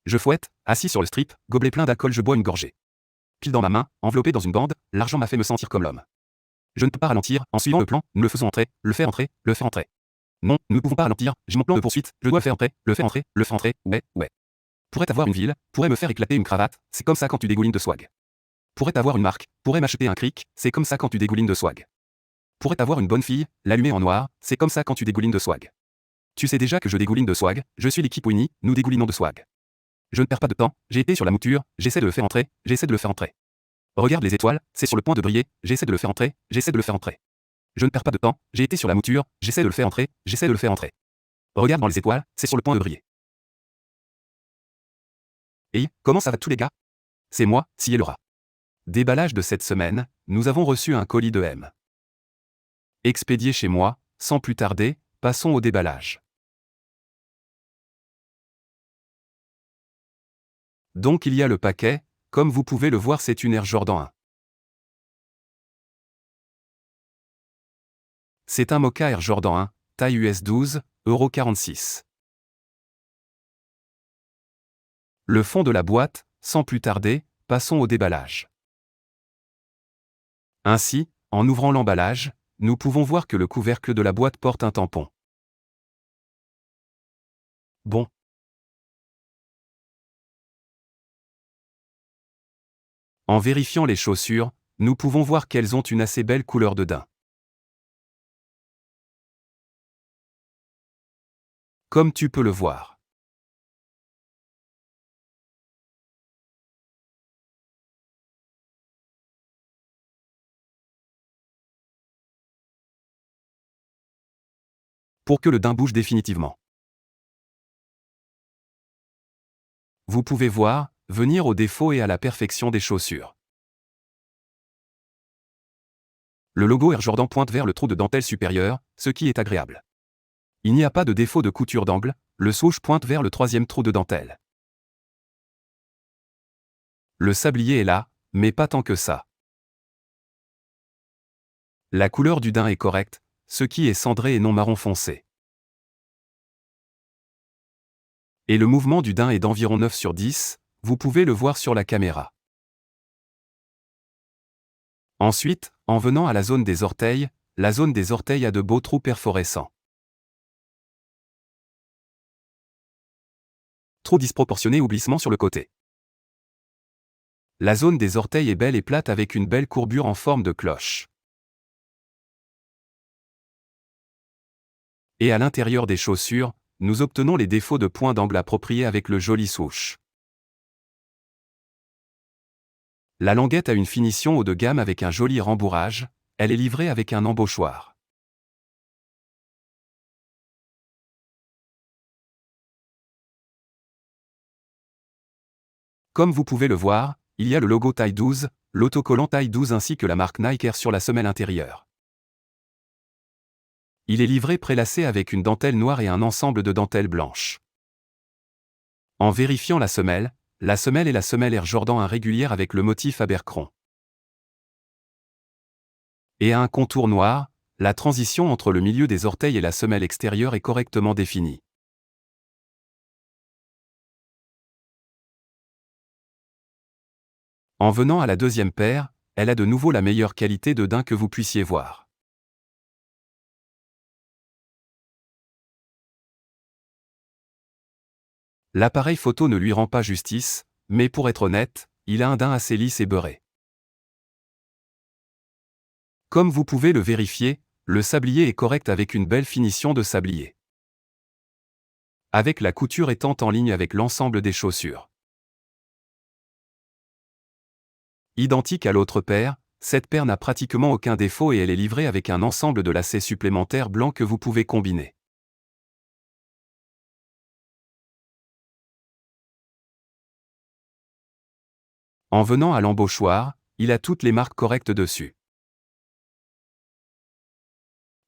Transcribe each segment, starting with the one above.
Je fouette, assis sur le strip, gobelet plein d'alcool, je bois une gorgée. Pile dans ma main, enveloppé dans une bande, l'argent m'a fait me sentir comme l'homme. Je ne peux pas ralentir, en suivant le plan, nous le faisons entrer, le faire entrer, le faire entrer. Non, nous ne pouvons pas ralentir, j'ai mon plan de poursuite, je dois le faire entrer, le faire entrer, le faire entrer, ouais, ouais. Pourrait avoir une ville, pourrait me faire éclater une cravate, c'est comme ça quand tu dégoulines de swag. Pourrait avoir une marque, pourrait m'acheter un cric, c'est comme ça quand tu dégoulines de swag. Pourrait avoir une bonne fille, l'allumer en noir, c'est comme ça quand tu dégoulines de swag. Tu sais déjà que je dégouline de swag, je suis l'équipe Winnie, nous dégoulinons de swag. Je ne perds pas de temps, j'ai été sur la mouture, j'essaie de le faire entrer, j'essaie de le faire entrer. Regarde les étoiles, c'est sur le point de briller, j'essaie de le faire entrer, j'essaie de le faire entrer. Je ne perds pas de temps, j'ai été sur la mouture, j'essaie de le faire entrer, j'essaie de le faire entrer. Regarde dans les étoiles, c'est sur le point de briller. Et comment ça va tous les gars? C'est moi, Sillé le rat. Déballage de cette semaine, nous avons reçu un colis de M. Expédié chez moi, sans plus tarder, passons au déballage. Donc il y a le paquet, comme vous pouvez le voir c'est une Air Jordan 1. C'est un Mocha Air Jordan 1, taille US 12, €46. Le fond de la boîte, sans plus tarder, passons au déballage. Ainsi, en ouvrant l'emballage, nous pouvons voir que le couvercle de la boîte porte un tampon. Bon. En vérifiant les chaussures, nous pouvons voir qu'elles ont une assez belle couleur de daim. Comme tu peux le voir. Pour que le daim bouge définitivement. Vous pouvez voir, venir au défaut et à la perfection des chaussures. Le logo Air Jordan pointe vers le trou de dentelle supérieur, ce qui est agréable. Il n'y a pas de défaut de couture d'angle, le swoosh pointe vers le troisième trou de dentelle. Le sablier est là, mais pas tant que ça. La couleur du daim est correcte, ce qui est cendré et non marron foncé. Et le mouvement du daim est d'environ 9 sur 10, vous pouvez le voir sur la caméra. Ensuite, en venant à la zone des orteils a de beaux trous perforescents. Trous disproportionnés ou glissements sur le côté. La zone des orteils est belle et plate avec une belle courbure en forme de cloche. Et à l'intérieur des chaussures, nous obtenons les défauts de points d'angle appropriés avec le joli swoosh. La languette a une finition haut de gamme avec un joli rembourrage, elle est livrée avec un embauchoir. Comme vous pouvez le voir, il y a le logo taille 12, l'autocollant taille 12 ainsi que la marque Nike Air sur la semelle intérieure. Il est livré prélacé avec une dentelle noire et un ensemble de dentelles blanches. En vérifiant la semelle est la semelle Air Jordan 1 régulière avec le motif Abercrombie. Et à un contour noir, la transition entre le milieu des orteils et la semelle extérieure est correctement définie. En venant à la deuxième paire, elle a de nouveau la meilleure qualité de daim que vous puissiez voir. L'appareil photo ne lui rend pas justice, mais pour être honnête, il a un daim assez lisse et beurré. Comme vous pouvez le vérifier, le sablier est correct avec une belle finition de sablier. Avec la couture étant en ligne avec l'ensemble des chaussures. Identique à l'autre paire, cette paire n'a pratiquement aucun défaut et elle est livrée avec un ensemble de lacets supplémentaires blancs que vous pouvez combiner. En venant à l'embauchoir, il a toutes les marques correctes dessus.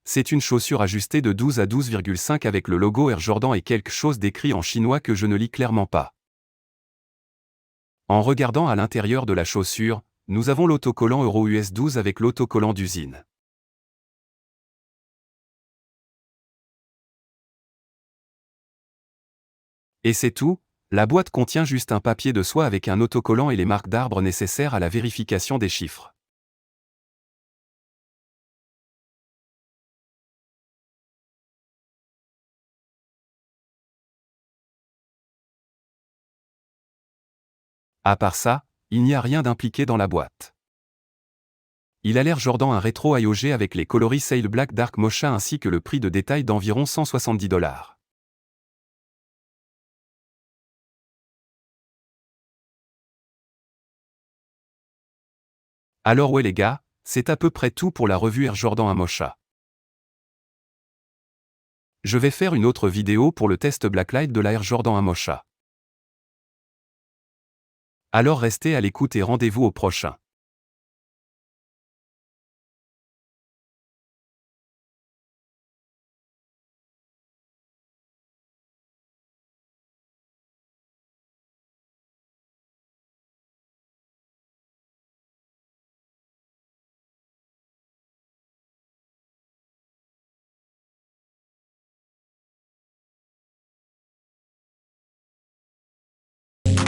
C'est une chaussure ajustée de 12 à 12,5 avec le logo Air Jordan et quelque chose d'écrit en chinois que je ne lis clairement pas. En regardant à l'intérieur de la chaussure, nous avons l'autocollant Euro US 12 avec l'autocollant d'usine. Et c'est tout, La boîte contient juste un papier de soie avec un autocollant et les marques d'arbres nécessaires à la vérification des chiffres. À part ça, il n'y a rien d'impliqué dans la boîte. Il a l'air Jordan un rétro AOG avec les coloris Sail Black Dark Mocha ainsi que le prix de détail d'environ 170 $. Alors ouais les gars, c'est à peu près tout pour la revue Air Jordan 1 Mocha. Je vais faire une autre vidéo pour le test Blacklight de la Air Jordan 1 Mocha. Alors restez à l'écoute et rendez-vous au prochain.